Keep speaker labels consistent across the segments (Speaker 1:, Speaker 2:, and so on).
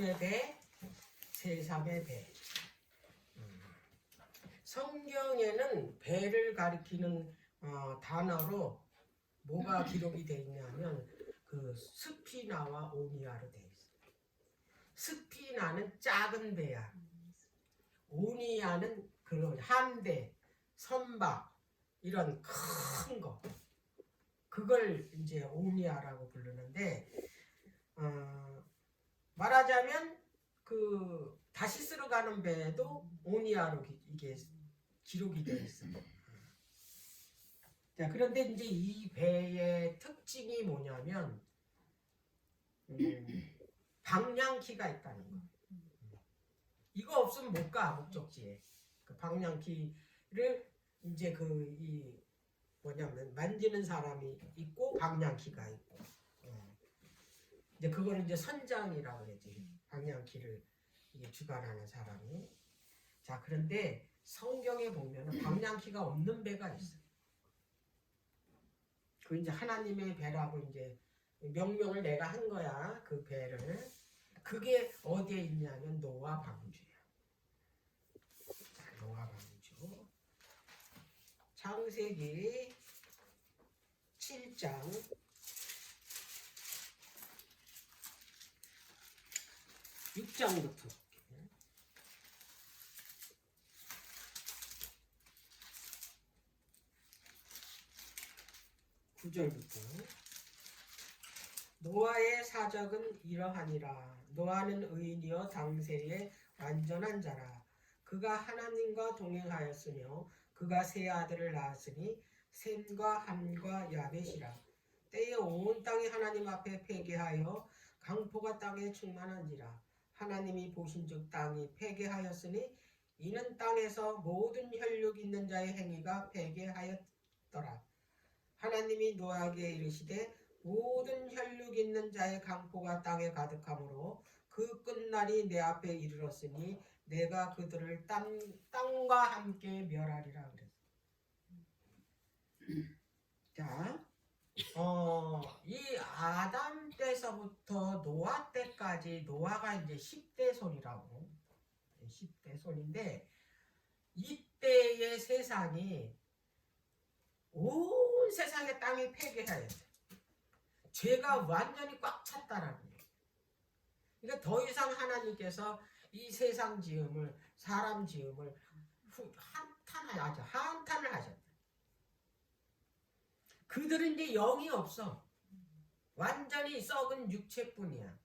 Speaker 1: 누구의 배? 세상의 배. 성경에는 배를 가리키는 단어로 뭐가 기록이 되어 있냐면 그 스피나와 오니아로 되어 있어요. 스피나는 작은 배야. 오니아는 그런 함대, 선박 이런 큰 거. 그걸 이제 오니아라고 부르는데 말하자면 그 다시스로 가는 배도 오니아로 이게 기록이 되어 있어요. 자, 그런데 이제 이 배의 특징이 뭐냐면 방향키가 있다는 거. 이거 없으면 못 가, 목적지에. 그 방향키를 이제 뭐냐면 만지는 사람이 있고 방향키가 있고. 이제 그거는 이제 선장이라고 그러지. 방향키를 이게 주관하는 사람이. 자, 그런데 성경에 보면은 방향키가 없는 배가 있어. 그 이제 하나님의 배라고 이제 명명을 내가 한 거야. 그 배를. 그게 어디에 있냐면 노아 방주야. 노아 방주. 창세기 7장 6장부터 9절부터 노아의 사적은 이러하니라. 노아는 의인이여 당세에 완전한 자라. 그가 하나님과 동행하였으며 그가 세 아들을 낳았으니 셈과 함과 야벳이라. 때에 온 땅이 하나님 앞에 패개하여 강포가 땅에 충만한지라. 하나님이 보신즉 땅이 패개하였으니 이는 땅에서 모든 혈육 있는 자의 행위가 패개하였더라. 하나님이 노아에게 이르시되 모든 혈육 있는 자의 강포가 땅에 가득하므로 그 끝날이 내 앞에 이르렀으니 내가 그들을 땅과 함께 멸하리라 그랬어. 자, 이 아담 때서부터 노아 때까지 노아가 이제 10대 손이라고 10대 손인데 이때의 세상이 온 세상의 땅이 폐괴하여 죄가 완전히 꽉 찼다라는 얘기예요. 그러니까 더 이상 하나님께서 이 세상 지음을 사람 지음을 한탄을 하셨다. 그들은 이제 영이 없어. 완전히 썩은 육체뿐이야.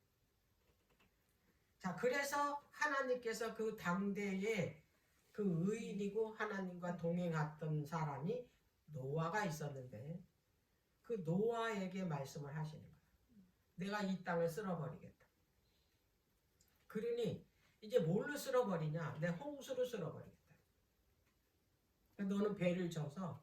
Speaker 1: 자, 그래서 하나님께서 그 당대에 그 의인이고 하나님과 동행했던 사람이 노아가 있었는데 그 노아에게 말씀을 하시는 거야. 내가 이 땅을 쓸어버리겠다. 그러니 이제 뭘로 쓸어버리냐? 내 홍수로 쓸어버리겠다. 너는 배를 져서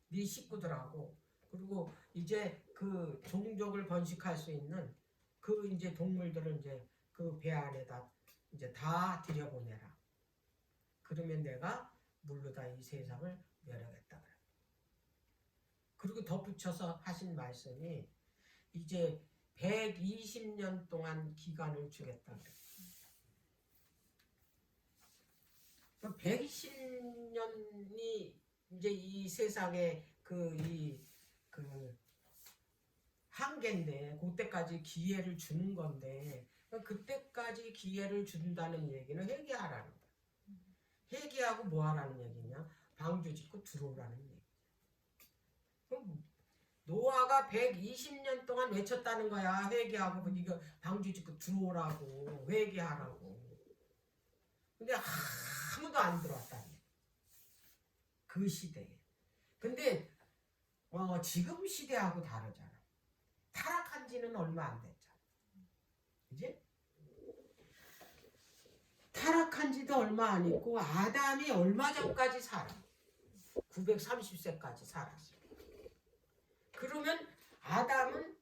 Speaker 1: 네 식구들하고 그리고 이제 그 종족을 번식할 수 있는 그 이제 동물들을 이제 그 배 안에다 이제 다 들여보내라. 그러면 내가 물로 다 이 세상을 멸하겠다. 그리고 덧붙여서 하신 말씀이 이제 120년 동안 기간을 주겠다. 120년이 이제 이 세상에 그 한계인데 그때까지 기회를 주는 건데 그때까지 기회를 준다는 얘기는 회개하라는 거야. 회개하고 뭐 하라는 얘기냐? 방주 짓고 들어오라는 얘기. 그럼 노아가 120년 동안 외쳤다는 거야. 회개하고 이거 방주 짓고 들어오라고 회개하라고. 근데 아무도 안 들어왔다는 거야. 그 시대에. 근데 지금 시대하고 다르잖아. 타락한 지는 얼마 안 됐잖아. 그지? 타락한 지도 얼마 안 있고 아담이 얼마 전까지 살아. 930세까지 살았어. 그러면 아담은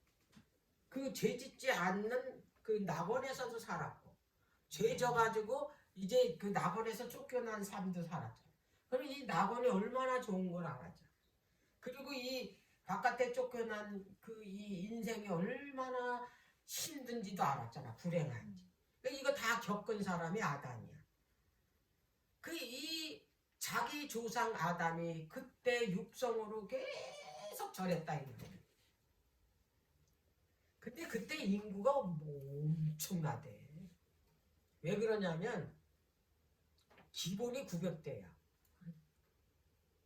Speaker 1: 그 죄 짓지 않는 그 낙원에서도 살았고 죄 져가지고 이제 그 낙원에서 쫓겨난 삶도 살았잖아. 그럼 이 낙원이 얼마나 좋은 걸 알았잖아. 그리고 이 바깥에 쫓겨난 그 이 인생이 얼마나 힘든지도 알았잖아. 불행한지. 이거 다 겪은 사람이 아담이야. 이 자기 조상 아담이 그때 육성으로 계속 절했다 이거예요. 근데 그때 인구가 엄청나대. 왜 그러냐면 기본이 900대야.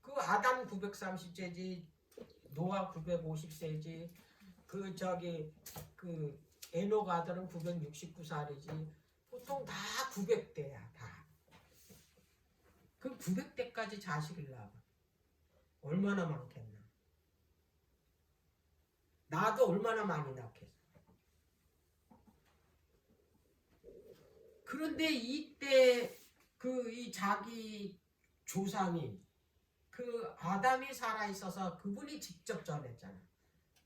Speaker 1: 그 아담 930세지, 노아 950세지, 그 에녹 아들은 969살이지. 보통 다 900대야, 다. 그 900대까지 자식을 낳아. 얼마나 많겠나. 나도 얼마나 많이 낳겠어. 그런데 이때 이 자기 조상이 아담이 살아있어서 그분이 직접 전했잖아.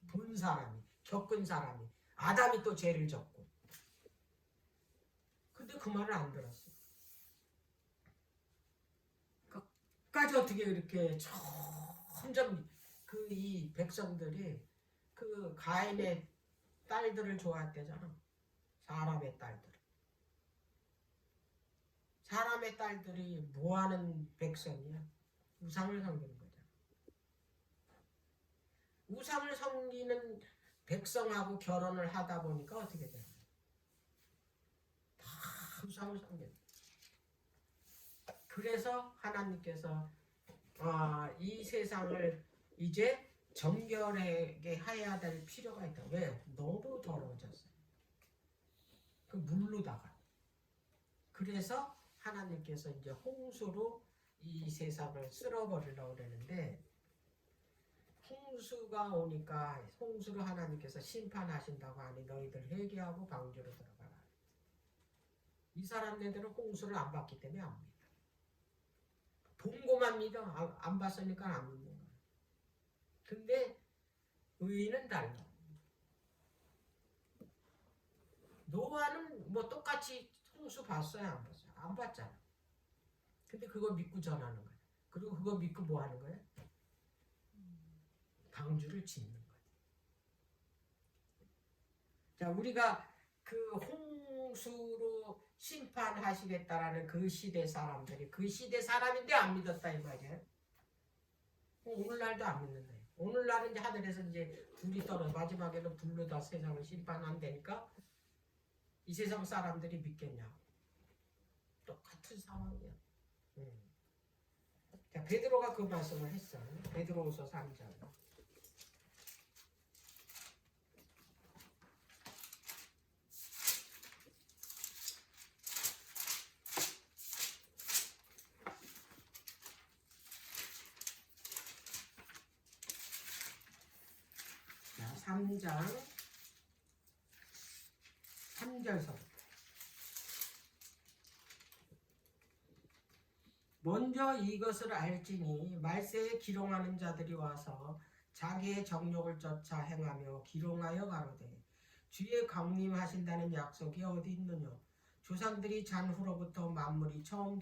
Speaker 1: 본 사람이, 겪은 사람이. 아담이 또 죄를 졌고. 근데 그 말을 안 들었어. 끝까지 어떻게 그렇게 점점 이 백성들이 가인의 딸들을 좋아했대잖아. 사람의 딸들. 사람의 딸들이 뭐하는 백성이야? 우상을 섬기는 거잖아. 우상을 섬기는 백성하고 결혼을 하다 보니까 어떻게 돼? 다 우상을 섬기는. 그래서 하나님께서 이 세상을 이제 정결하게 해야 될 필요가 있다. 왜? 너무 더러워졌어요. 그 물로다가. 그래서 하나님께서 이제 홍수로 이 세상을 쓸어버리려고 그러는데, 홍수가 오니까 홍수로 하나님께서 심판하신다고 하니 너희들 회개하고 방주로 들어가라. 이 사람네들은 홍수를 안 봤기 때문에 안 믿어. 본 것만 믿어. 안 봤으니까 안 믿는 거야. 근데 의인은 달라. 노아는 뭐 똑같이 홍수 봤어요, 안 봤어요? 안 봤잖아. 근데 그거 믿고 전하는 거야. 그리고 그거 믿고 뭐 하는 거야? 방주를 짓는 거야. 자, 우리가 홍수로 심판하시겠다라는 그 시대 사람들이 그 시대 사람인데 안 믿었다 이 말이야. 오늘날도 안 믿는다. 오늘날은 이제 하늘에서 이제 불이 떨어 마지막에는 불로 다 세상을 심판한다니까 이 세상 사람들이 믿겠냐? 똑같은 상황이야. 자, 베드로가 그 말씀을 했어. 베드로후서 3장. 자, 3장 3절서부터. 먼저 이것을 알지니 말세에 기롱하는 자들이 와서 자기의 정욕을 쫓아 행하며 기롱하여 가로되 주의 강림하신다는 약속이 어디 있느냐. 조상들이 잔후로부터 만물이 처음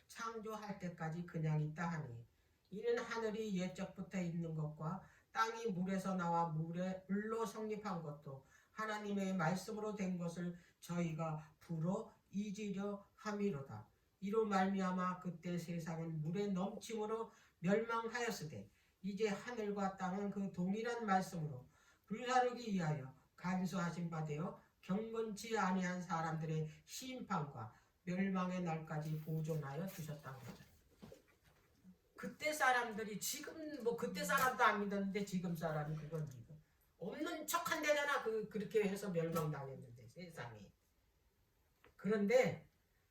Speaker 1: 창조할 때까지 그냥 있다 하니 이는 하늘이 옛적부터 있는 것과 땅이 물에서 나와 물로 성립한 것도 하나님의 말씀으로 된 것을 저희가 불어 잊으려 함이로다. 이로 말미암아 그때 세상은 물의 넘침으로 멸망하였으되 이제 하늘과 땅은 그 동일한 말씀으로 불사르기 위하여 간수하신 바 되어 경건치 아니한 사람들의 심판과 멸망의 날까지 보존하여 두셨다는 거죠. 그때 사람들이 지금 그때 사람도 안 믿었는데 지금 사람이 그걸 믿어. 없는 척한 데잖아. 그렇게 해서 멸망당했는데 세상에. 그런데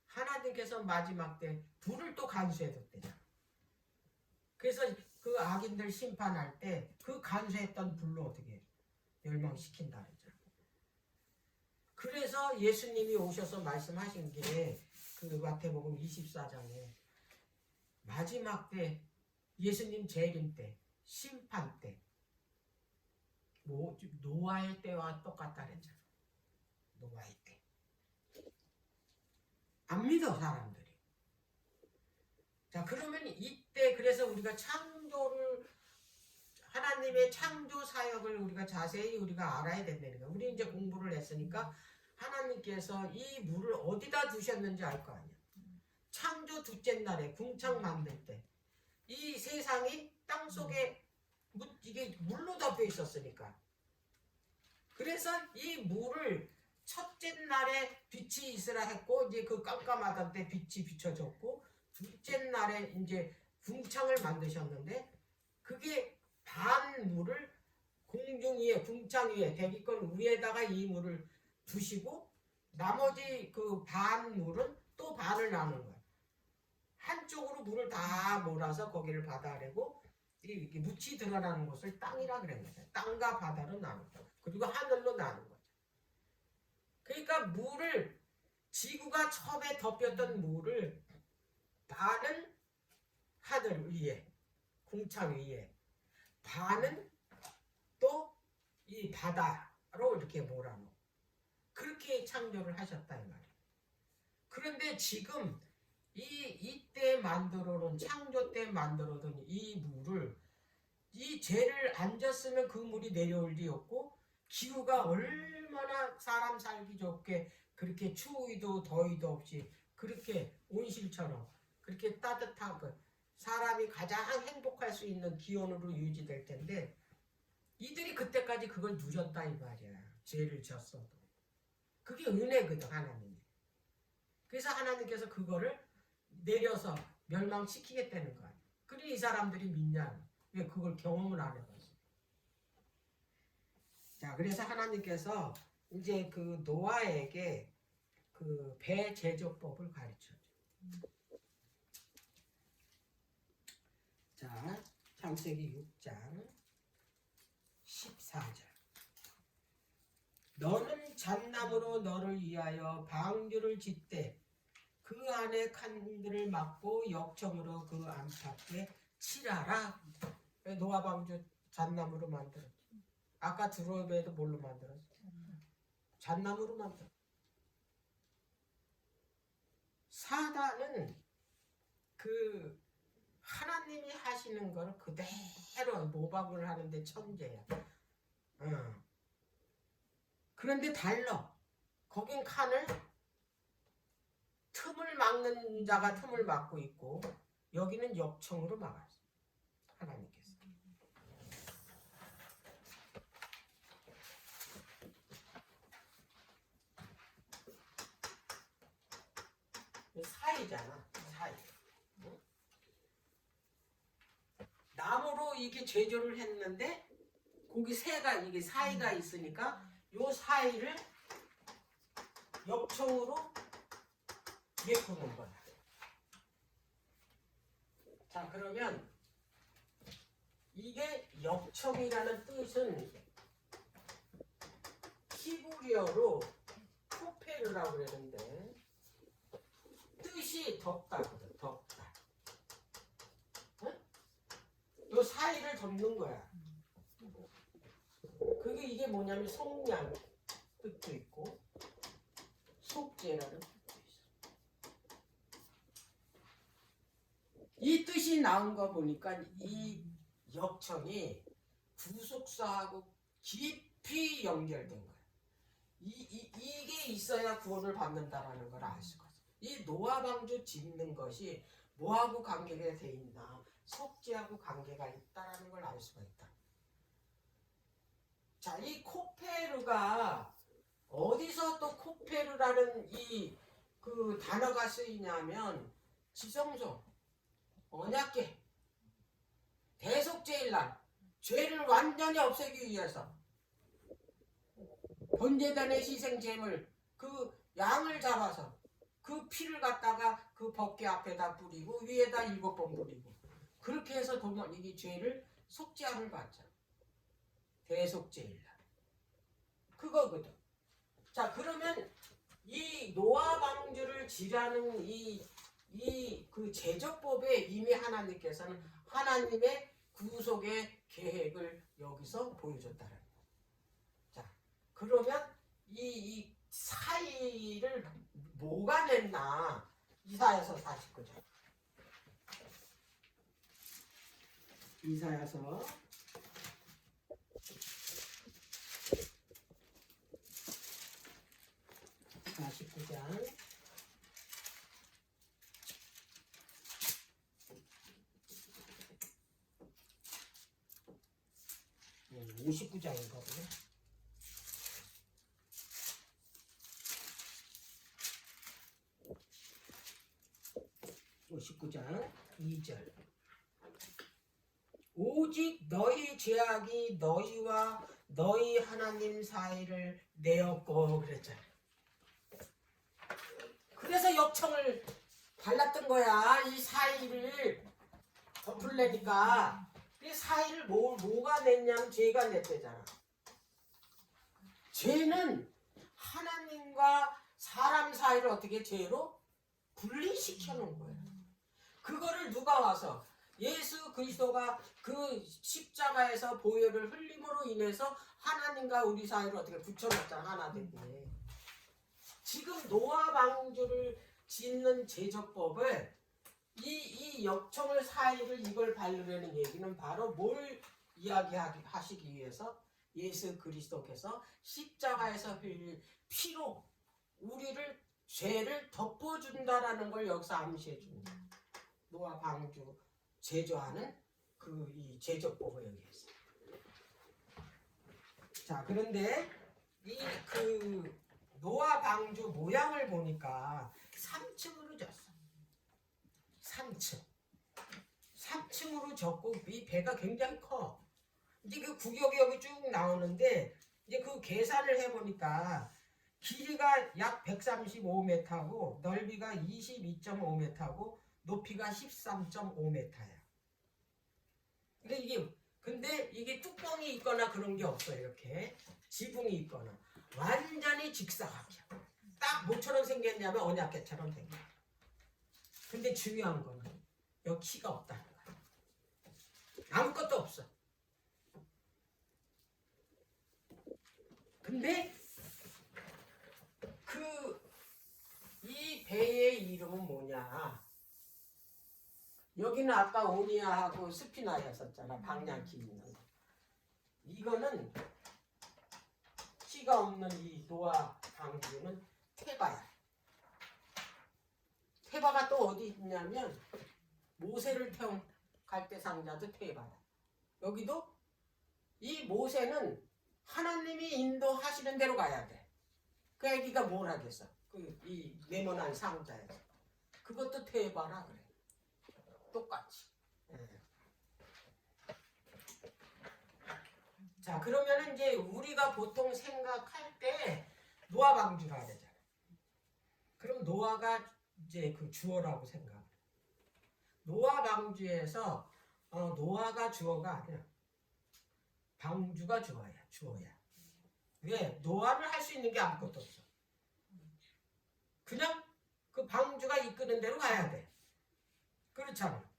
Speaker 1: 하나님께서 마지막 때 불을 또 간수해뒀대요. 그래서 그 악인들 심판할 때 그 간수했던 불로 어떻게 멸망시킨다 그랬죠. 그래서 예수님이 오셔서 말씀하신 게 마태복음 24장에 마지막 때 예수님 재림 때 심판 때 노아의 때와 똑같다 그랬잖아. 노아의 때. 안 믿어 사람들이. 자, 그러면 이때 그래서 우리가 하나님의 창조 사역을 우리가 자세히 알아야 된다는 거야. 우리 이제 공부를 했으니까 하나님께서 이 물을 어디다 두셨는지 알 거 아니야. 창조 둘째 날에 궁창 만들 때 이 세상이 땅 속에 이게 물로 덮여 있었으니까. 그래서 이 물을 첫째 날에 빛이 있으라 했고 이제 그 깜깜하던 때 빛이 비춰졌고 둘째 날에 이제 궁창을 만드셨는데 그게 반 물을 공중 위에 궁창 위에 대기권 위에다가 이 물을 두시고 나머지 그 반 물은 또 반을 나눈 거야. 한쪽으로 물을 다 몰아서 거기를 바다래고 이렇게 묻히 드러나는 곳을 땅이라 그랬는데 땅과 바다로 나눈 거야. 그리고 하늘로 나눈 거죠. 그러니까 물을 지구가 처음에 덮였던 물을 반은 하늘 위에 궁창 위에 반은 또 이 바다로 이렇게 몰아넣어. 그렇게 창조를 하셨다 이 말이에요. 그런데 지금 이때 만들어놓은 창조 때 만들어둔 이 물을 이 죄를 안 졌으면 그 물이 내려올 리 없고 기후가 얼마나 사람 살기 좋게 그렇게 추위도 더위도 없이 그렇게 온실처럼 그렇게 따뜻하고 사람이 가장 행복할 수 있는 기온으로 유지될 텐데 이들이 그때까지 그걸 누렸다 이 말이야. 죄를 졌어도. 그게 은혜거든 하나님이. 그래서 하나님께서 그거를 내려서 멸망시키겠다는 거야. 그러니 이 사람들이 믿냐? 왜 그걸 경험을 안 해봤어? 자, 그래서 하나님께서 이제 그 노아에게 그 배 제조법을 가르쳐줘. 자, 창세기 6장 14절. 너는 잣나무로 너를 위하여 방주를 짓되 그 안에 칸들을 막고 역청으로 그 안팎에 칠하라. 노아 방주 잣나무로 만들었지. 아까 드로베도 뭘로 만들었어? 잣나무로 만들었어. 사단은 그 하나님이 하시는 거를 그대로 모방을 하는데 천재야. 그런데 달라. 거긴 칸을 틈을 막는 자가 틈을 막고 있고 여기는 역청으로 막았어. 하나님께서. 사이잖아. 사이. 응? 나무로 이게 제조를 했는데 거기 새가 이게 사이가 있으니까 요 사이를 역청으로 메꾸는 거야. 자, 그러면 이게 역청이라는 뜻은 히브리어로 코페르라고 그러는데 뜻이 덮다거든. 덮다. 응? 요 사이를 덮는 거야. 그게 이게 뭐냐면 속량 뜻도 있고 속죄라는 뜻도 있어. 이 뜻이 나온 거 보니까 이 역청이 구속사하고 깊이 연결된 거야. 이게 있어야 구원을 받는다라는 걸 알 수가 있어. 이 노아 방주 짓는 것이 뭐하고 관계가 돼 있나? 속죄하고 관계가 있다라는 걸 알 수가 있다. 자, 이 코페르가 어디서 또 코페르라는 이 그 단어가 쓰이냐면 지성소, 언약궤, 대속죄일날 죄를 완전히 없애기 위해서 번제단의 희생제물 그 양을 잡아서 그 피를 갖다가 그 법궤 앞에다 뿌리고 위에다 7번 뿌리고 그렇게 해서 이게 죄를 속죄함을 받자. 대속죄일날 그거거든. 자, 그러면 이 노아 방주를 지라는 이 그 제조법에 이미 하나님께서는 하나님의 구속의 계획을 여기서 보여줬다는 거예요. 자, 그러면 이 사이를 뭐가 냈나? 이사야서 49절. 이사야서 49장 59장인가 보네. 59장 2절. 오직 너희 죄악이 너희와 너희 하나님 사이를 내었고 그랬잖아. 그래서 역청을 발랐던 거야. 이 사이를 덮으려니까. 이 사이를 뭐가 냈냐면 죄가 냈대잖아. 죄는 하나님과 사람 사이를 어떻게 죄로 분리시켜 놓은 거야. 그거를 누가 와서 예수 그리스도가 그 십자가에서 보혈을 흘림으로 인해서 하나님과 우리 사이를 어떻게 붙여놨잖아. 하나 되게. 지금 노아 방주를 짓는 제조법을 이 역청을 사이를 이걸 바르려는 얘기는 바로 뭘 이야기하시기 위해서 예수 그리스도께서 십자가에서 흘릴 피로 우리를 죄를 덮어준다라는 걸 여기서 암시해 줍니다. 노아 방주 제조하는 이 제조법을 여기에서. 자, 그런데 이 노아 방주 모양을 보니까 3층으로 졌어. 3층으로 졌고 이 배가 굉장히 커. 이제 그 구격이 여기 쭉 나오는데 이제 그 계산을 해보니까 길이가 약 135m고 넓이가 22.5m고 높이가 13.5m야. 근데 이게 뚜껑이 있거나 그런 게 없어. 이렇게 지붕이 있거나 완전히 직사각이야. 딱 뭐처럼 생겼냐면 언약궤처럼 생겨. 근데 중요한 거는 여기 키가 없다는 거야. 아무것도 없어. 근데 이 배의 이름은 뭐냐? 여기는 아까 오니아하고 스피나였었잖아. 방향키 있는 거. 이거는 키가 없는 이 노아 방주는 테바야. 테바가 또 어디 있냐면 모세를 태운 갈대상자도 테바야. 여기도 이 모세는 하나님이 인도하시는 대로 가야 돼. 그 애기가 뭘 하겠어? 이 네모난 상자에서. 그것도 테바라 그래. 똑같이. 자, 그러면은 이제 우리가 보통 생각할 때 노아 방주라 그러잖아. 그럼 노아가 이제 그 주어라고 생각해. 노아 방주에서 노아가 주어가 아니야. 방주가 주어야. 왜? 노아를 할 수 있는 게 아무것도 없어. 그냥 그 방주가 이끄는 대로 가야 돼. 그렇잖아.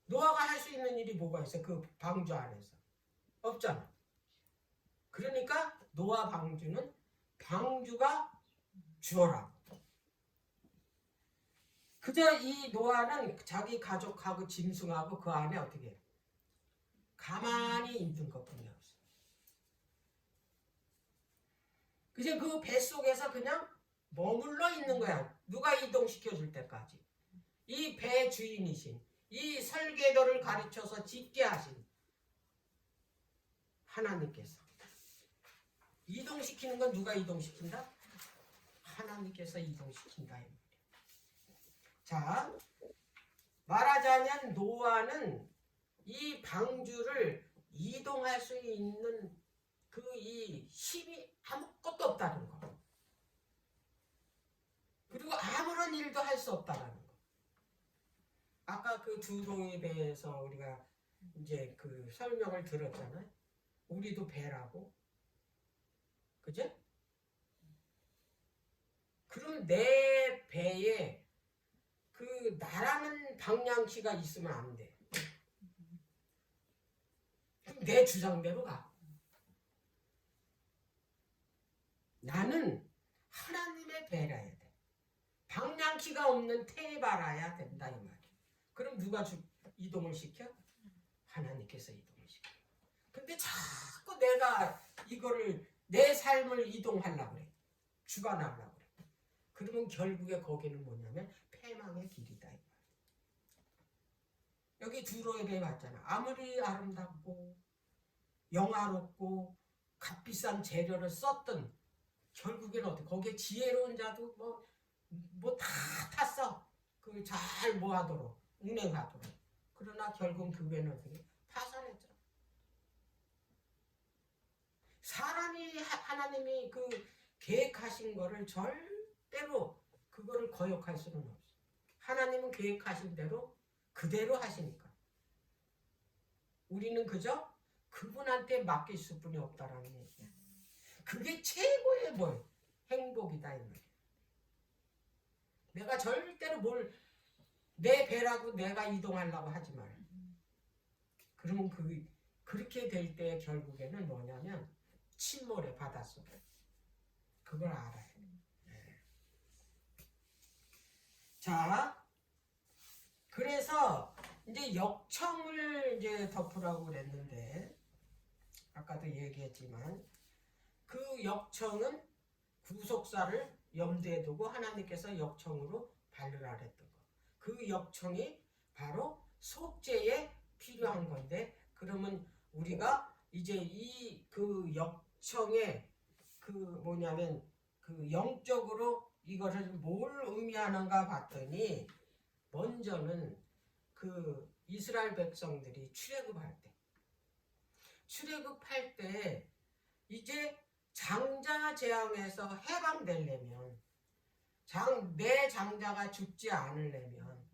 Speaker 1: 노아가 할 수 있는 일이 뭐가 있어? 그 방주 안에서. 없잖아. 그러니까 노아 방주는 방주가 주어라고. 그저 이 노아는 자기 가족하고 짐승하고 그 안에 어떻게 해? 가만히 있는 것뿐이야. 그저 그 뱃속에서 그냥 머물러 있는 거야. 누가 이동시켜 줄 때까지. 이 배 주인이신, 이 설계도를 가르쳐서 짓게 하신 하나님께서. 이동시키는 건 누가 이동시킨다? 하나님께서 이동시킨다. 자, 말하자면 노아는 이 방주를 이동할 수 있는 이 힘이 아무것도 없다는 거. 그리고 아무런 일도 할 수 없다는 거. 아까 그 두 동이 배에서 우리가 이제 그 설명을 들었잖아요. 우리도 배라고. 그죠? 그럼 내 배에 그 나라는 방향키가 있으면 안 돼. 그럼 내 주장대로 가. 나는 하나님의 배라야 돼. 방향키가 없는 테바라야 된다 이 말이야. 그럼 누가 이동을 시켜? 하나님께서 이동을 시켜. 근데 자꾸 내가 이거를 내 삶을 이동하려고 그래. 주관하려고 그래. 그러면 결국에 거기는 뭐냐면 패망의 길이다 이 말이야. 여기 두로에 배 봤잖아. 아무리 아름답고 영화롭고 값비싼 재료를 썼던 결국에는 어떻게 거기에 지혜로운 자도 뭐 다 탔어. 그 잘 뭐하도록 운행하도록. 그러나 결국 교회는 어떻게 파산했죠. 사람이 하나님이 그 계획하신 거를 절대로 그거를 거역할 수는 없어. 하나님은 계획하신 대로 그대로 하시니까. 우리는 그저 그분한테 맡길 수뿐이 없다라는 얘기야. 그게 최고의 행복이다 이 말이야. 내가 절대로 내 배라고 내가 이동하려고 하지 마라. 그러면 그렇게 될 때 결국에는 뭐냐면 침몰의 바닷속에. 그걸 알아야 돼. 네. 자, 그래서 이제 역청을 이제 덮으라고 그랬는데 아까도 얘기했지만 그 역청은 구속사를 염두에 두고 하나님께서 역청으로 발르라 했던 거. 그 역청이 바로 속죄에 필요한 건데 그러면 우리가 이제 그 역청의 뭐냐면 영적으로 이것을 뭘 의미하는가 봤더니 먼저는 그 이스라엘 백성들이 출애굽할 때 이제 장자 재앙에서 해방되려면 내 장자가 죽지 않으려면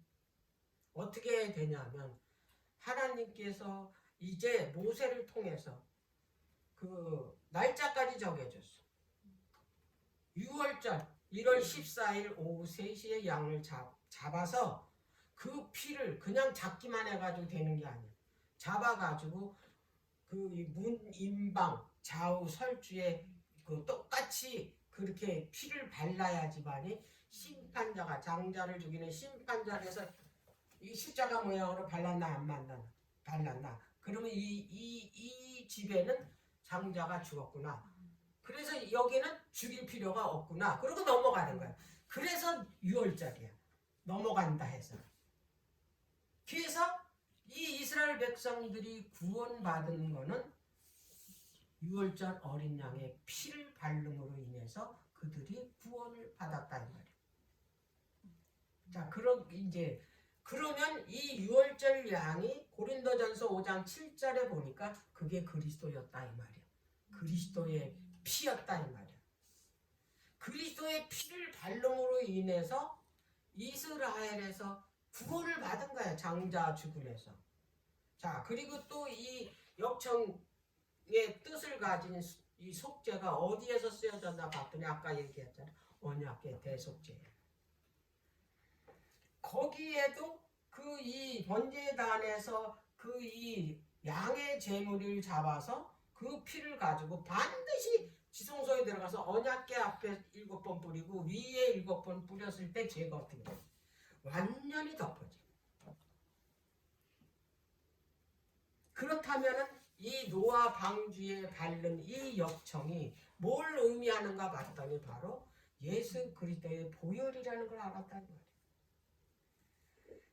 Speaker 1: 어떻게 해야 되냐면 하나님께서 이제 모세를 통해서 그 날짜까지 정해줬어. 6월절 1월 14일 오후 3시에 양을 잡아서 그 피를 그냥 잡기만 해가지고 되는 게 아니야. 잡아가지고 그 문 임방 좌우 설주에 그 똑같이 그렇게 피를 발라야지만이 심판자가 장자를 죽이는 심판자에서 이 십자가 모양으로 발랐나 안 발랐나 그러면 이 집에는 장자가 죽었구나. 그래서 여기는 죽일 필요가 없구나. 그러고 넘어가는 거야. 그래서 6월절이야. 넘어간다 해서. 그래서 이 이스라엘 백성들이 구원받은 거는 6월절 어린 양의 피를 발름으로 인해서 그들이 구원을 받았다 이 말이야. 자, 그러면 이 6월절 양이 고린도전서 5장 7절에 보니까 그게 그리스도였다 이 말이야. 그리스도의 피였다 이 말이야. 그리스도의 피를 발름으로 인해서 이스라엘에서 구원을 받은 거야. 장자 죽음에서. 자, 그리고 또 이 역청의 뜻을 가진 이 속죄가 어디에서 쓰여졌나 봤더니 아까 얘기했잖아. 언약궤 대속죄. 거기에도 그 이 번제단에서 그 이 양의 제물을 잡아서 그 피를 가지고 반드시 지성소에 들어가서 언약궤 앞에 7번 뿌리고 위에 7번 뿌렸을 때 죄가 어떻게 돼? 완전히 덮어져. 그렇다면은 이 노아 방주에 바른 이 역청이 뭘 의미하는가 봤더니 바로 예수 그리스도의 보혈이라는 걸 알았다는 거예요.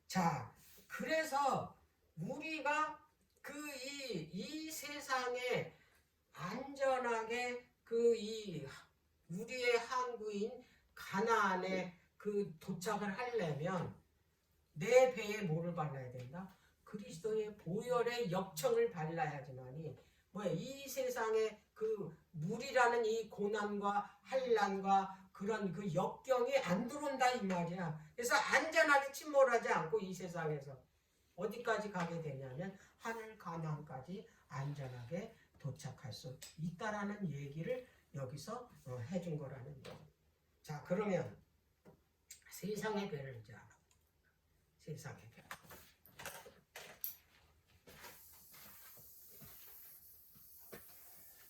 Speaker 1: 자, 그래서 우리가 이 세상에 안전하게 우리의 항구인 가나안에 도착을 하려면 내 배에 뭐를 발라야 된다? 그리스도의 보혈의 역청을 발라야지만이 이 세상에 물이라는 이 고난과 환난과 그런 역경이 안 들어온다 이 말이야. 그래서 안전하게 침몰하지 않고 이 세상에서 어디까지 가게 되냐면 하늘 가나안까지 안전하게 도착할 수 있다라는 얘기를 여기서 해준 거라는 얘기. 자, 그러면 세상의 배를 이제 알아. 세상의 배.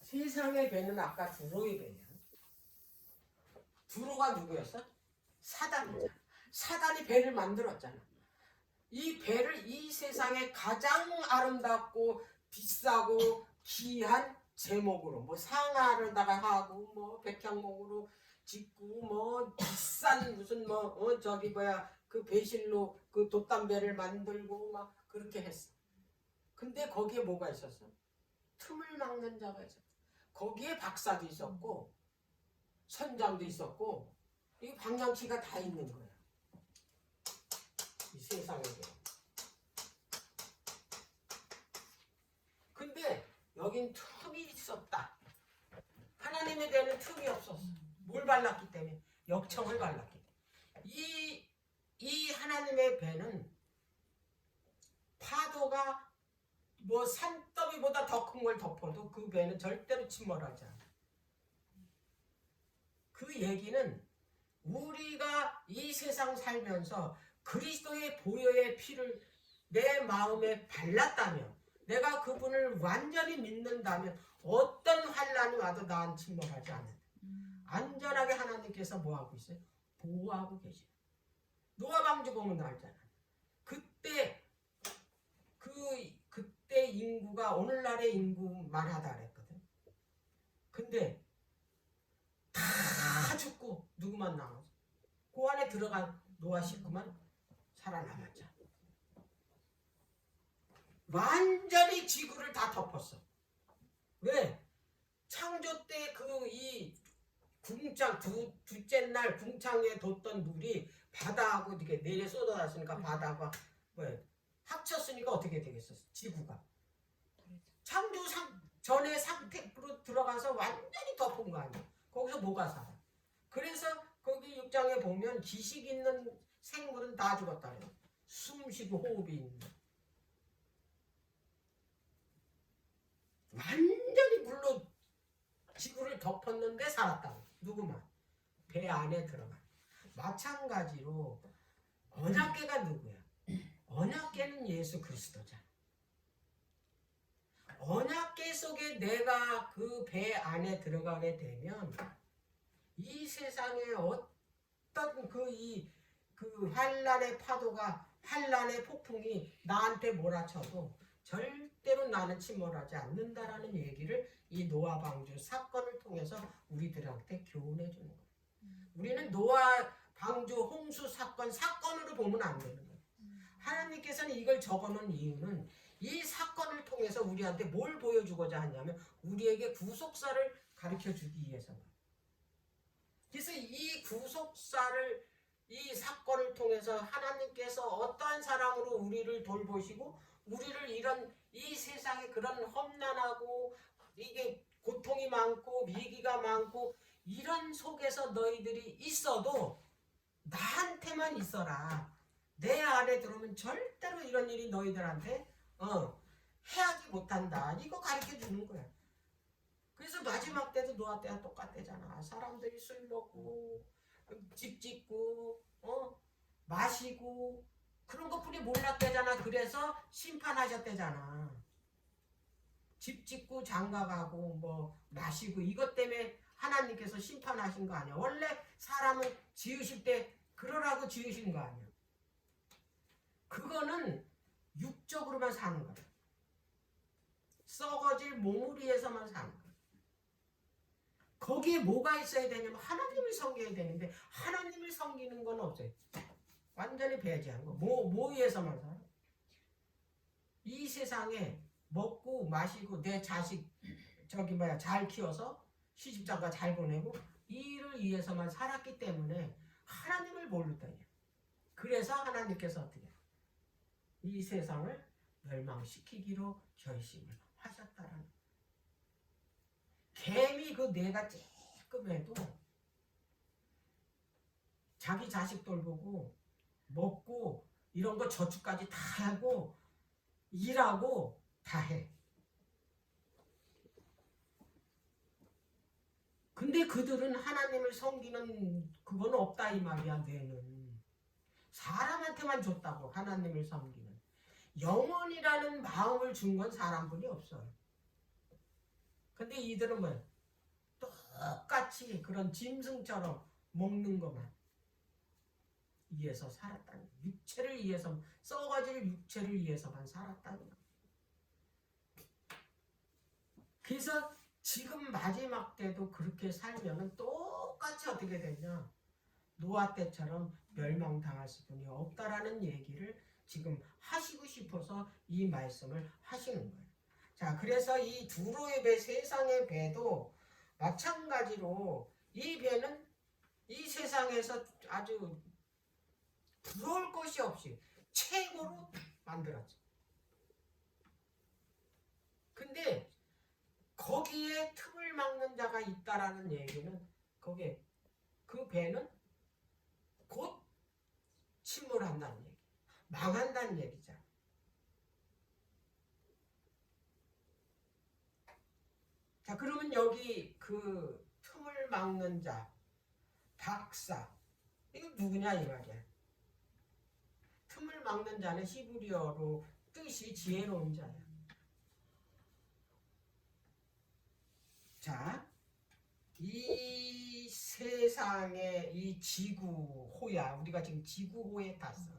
Speaker 1: 세상의 배는 아까 두로의 배야. 두로가 누구였어? 사단이잖아. 사단이 배를 만들었잖아. 이 배를 이 세상에 가장 아름답고 비싸고 귀한 제목으로 상아를다가 하고 백향목으로 짓고 비싼 무슨 그 배실로 돛담배를 만들고 막 그렇게 했어. 근데 거기에 뭐가 있었어? 틈을 막는 자가 있어. 거기에 박사도 있었고 선장도 있었고 이 방향키가 다 있는 거야. 이 세상에. 근데 여긴 틈이 있었다. 하나님에 대한 틈이 없었어. 뭘 발랐기 때문에? 역청을 발랐기 때문에. 이 하나님의 배는 파도가 뭐 산더미보다 더 큰 걸 덮어도 그 배는 절대로 침몰하지 않아. 그 얘기는 우리가 이 세상 살면서 그리스도의 보혈의 피를 내 마음에 발랐다면, 내가 그분을 완전히 믿는다면 어떤 환난이 와도 나는 침몰하지 않는다. 안전하게 하나님께서 뭐하고 있어요? 보호하고 계셔요. 노아 방주 보면 알잖아. 그때 인구가 오늘날의 인구만 하다 그랬거든. 근데 다 죽고 누구만 남았어? 그 안에 들어간 노아 식구만 살아남았잖아. 완전히 지구를 다 덮었어. 왜? 창조 때 이 궁창 둘째 날 궁창에 뒀던 물이 바다하고 이렇게 내려 쏟아졌으니까 바다가 합쳤으니까 어떻게 되겠어? 지구가 창조 전에 상태로 들어가서 완전히 덮은 거 아니야. 거기서 뭐가 살아? 그래서 거기 6장에 보면 기식 있는 생물은 다 죽었다 그래요. 숨쉬고 호흡이 있는. 완전히 물로 지구를 덮었는데 살았다. 누구만? 배 안에 들어가. 마찬가지로 언약궤가 누구야? 언약궤는 예수 그리스도잖아. 언약궤 속에 내가 그 배 안에 들어가게 되면 이 세상에 어떤 그 환란의 파도가, 환란의 폭풍이 나한테 몰아쳐도 절대로 나는 침몰하지 않는다라는 얘기를 이 노아 방주 사건을 통해서 우리들한테 교훈해 주는 거예요. 우리는 노아 방주 홍수 사건으로 보면 안 되는 거예요. 하나님께서는 이걸 적어놓은 이유는 이 사건을 통해서 우리한테 뭘 보여주고자 하냐면 우리에게 구속사를 가르쳐주기 위해서만. 그래서 이 구속사를, 이 사건을 통해서 하나님께서 어떠한 사랑으로 우리를 돌보시고 우리를 이 세상에 그런 험난하고 이게 고통이 많고 위기가 많고 이런 속에서 너희들이 있어도 나한테만 있어라. 내 안에 들어오면 절대로 이런 일이 너희들한테 해하지 못한다. 이거 가르쳐 주는 거야. 그래서 마지막 때도 노아 때와 똑같대잖아. 사람들이 술 먹고 집 짓고 마시고 그런 것뿐이 몰랐대잖아. 그래서 심판하셨대잖아. 집 짓고 장가가고 뭐 마시고 이것 때문에 하나님께서 심판하신 거 아니야. 원래 사람은 지으실 때 그러라고 지으신 거 아니야. 그거는 육적으로만 사는 거야. 썩어질 몸을 위해서만 사는 거야. 거기에 뭐가 있어야 되냐면 하나님을 섬겨야 되는데 하나님을 섬기는 건 없어요. 완전히 배제한 거. 뭐 위해서만 살아? 이 세상에 먹고 마시고 내 자식 잘 키워서 시집장가 잘 보내고 이를 위해서만 살았기 때문에 하나님을 모르더니. 그래서 하나님께서 어떻게 이 세상을 멸망시키기로 결심을 하셨다라는. 개미 그 뇌가 쬐끔해도 자기 자식 돌보고 먹고 이런 거 저축까지 다 하고 일하고 다 해. 근데 그들은 하나님을 섬기는 그건 없다 이 말이야. 뇌는 사람한테만 줬다고. 하나님을 섬기는 영혼이라는 마음을 준 건 사람뿐이 없어요. 근데 이들은 뭐야? 똑같이 그런 짐승처럼 먹는 것만 위해서 살았다는, 육체를 위해서, 썩어질 육체를 위해서만 살았다는 거예요. 그래서 지금 마지막 때도 그렇게 살면은 똑같이 어떻게 되냐? 노아 때처럼 멸망당할 수뿐이 없다라는 얘기를 지금 하시고 싶어서 이 말씀을 하시는 거예요. 자, 자, 그래서 이 두로의 배, 세상의 배도 마찬가지로 이 배는 이 세상에서 아주 부러울 것이 없이 최고로 만들었죠. 근데 거기에 틈을 막는 자가 있다라는 얘기는 거기에 그 배는 곧 침몰한다는 얘기, 망한다는 얘기죠. 자, 그러면 여기 그 틈을 막는 자, 박사, 이거 누구냐 이 말이야. 틈을 막는 자는 히브리어로 뜻이 지혜로운 자야. 자, 이 세상의 이 지구호야. 우리가 지금 지구호에 탔어.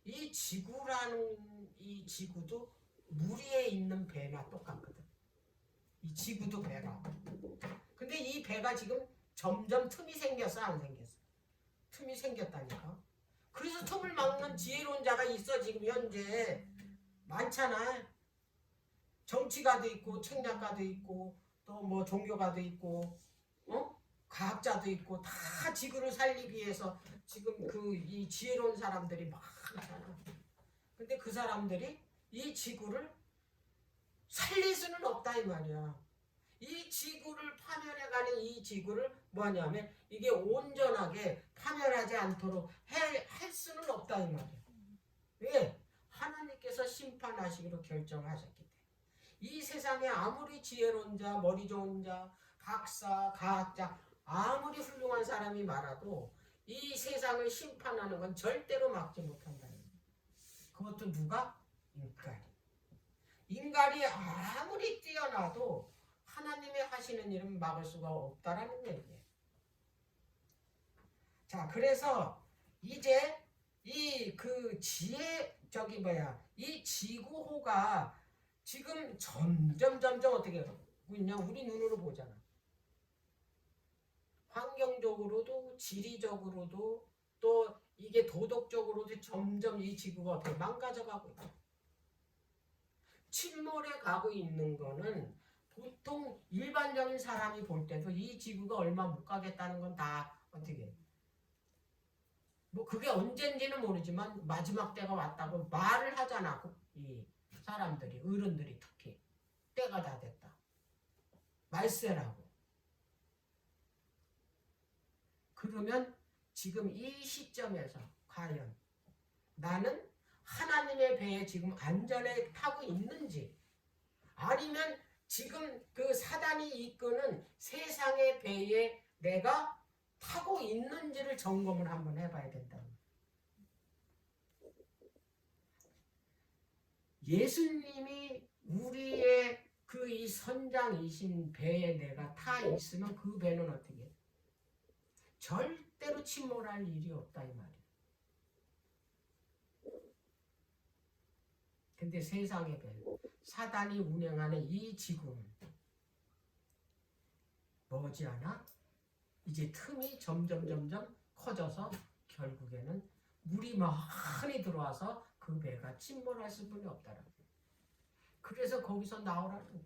Speaker 1: 이 지구라는 이 지구도 물 위에 있는 배나 똑같거든. 이 지구도 배라. 근데 이 배가 지금 점점 틈이 생겼어, 안 생겼어? 틈이 생겼다니까. 그래서 틈을 막는 지혜로운 자가 있어. 지금 현재 많잖아. 정치가도 있고 책략가도 있고 또 뭐 종교가도 있고 과학자도 있고 다 지구를 살리기 위해서 지금 그 이 지혜로운 사람들이 많잖아. 근데 그 사람들이 이 지구를 살릴 수는 없다 이 말이야. 이 지구를 파멸해가는 이 지구를 뭐냐면 이게 온전하게 파멸하지 않도록 할 수는 없다 이 말이야. 왜? 하나님께서 심판하시기로 결정하셨기 때문에. 이 세상에 아무리 지혜로운 자, 머리 좋은 자, 박사, 과학자, 아무리 훌륭한 사람이 많아도 이 세상을 심판하는 건 절대로 막지 못한다. 그것도 누가? 인간. 인간이 아무리 뛰어나도 하나님이 하시는 일은 막을 수가 없다라는 얘기예요. 자, 그래서 이제 이 그 이 지구호가 지금 점점 어떻게 하고 있냐? 우리 눈으로 보잖아. 환경적으로도 지리적으로도 또 이게 도덕적으로도 점점 이 지구가 어떻게 망가져가고 있다. 침몰해 가고 있는 거는 보통 일반적인 사람이 볼 때도 이 지구가 얼마 못 가겠다는 건 다 어떻게 뭐 그게 언젠지는 모르지만 마지막 때가 왔다고 말을 하잖아. 이 사람들이, 어른들이 특히 때가 다 됐다. 말세라고. 그러면 지금 이 시점에서 과연 나는 하나님의 배에 지금 안전에 타고 있는지, 아니면 지금 그 사단이 이끄는 세상의 배에 내가 타고 있는지를 점검을 한번 해봐야 된다. 예수님이 우리의 그 이 선장이신 배에 내가 타 있으면 그 배는 어떻게 해? 절대로 침몰할 일이 없다 이 말이야. 근데 세상의 배, 사단이 운행하는 이 지구는 머지않아 이제 틈이 점점 커져서 결국에는 물이 많이 들어와서 그 배가 침몰할 수뿐이 없다라고. 그래서 거기서 나오라는,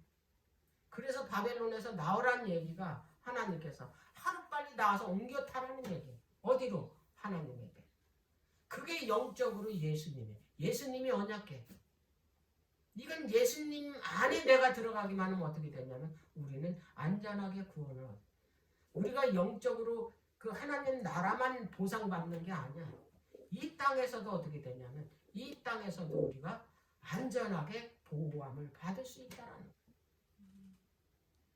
Speaker 1: 그래서 바벨론에서 나오라는 얘기가 하나님께서 하루빨리 나와서 옮겨 타라는 얘기예요. 어디로? 하나님의 배. 그게 영적으로 예수님이 언약해. 이건 예수님 안에 내가 들어가기만 하면 어떻게 되냐면 우리는 안전하게 구원을 얻어. 우리가 영적으로 그 하나님 나라만 보상받는 게 아니야. 이 땅에서도 어떻게 되냐면 이 땅에서도 우리가 안전하게 보호함을 받을 수 있다는 거예요.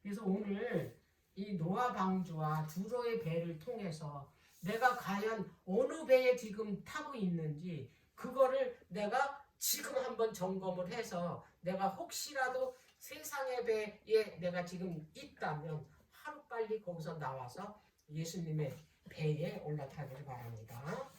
Speaker 1: 그래서 오늘 이 노아 방주와 두로의 배를 통해서 내가 과연 어느 배에 지금 타고 있는지 그거를 내가 지금 한번 점검을 해서 내가 혹시라도 세상의 배에 내가 지금 있다면 하루빨리 거기서 나와서 예수님의 배에 올라타기를 바랍니다.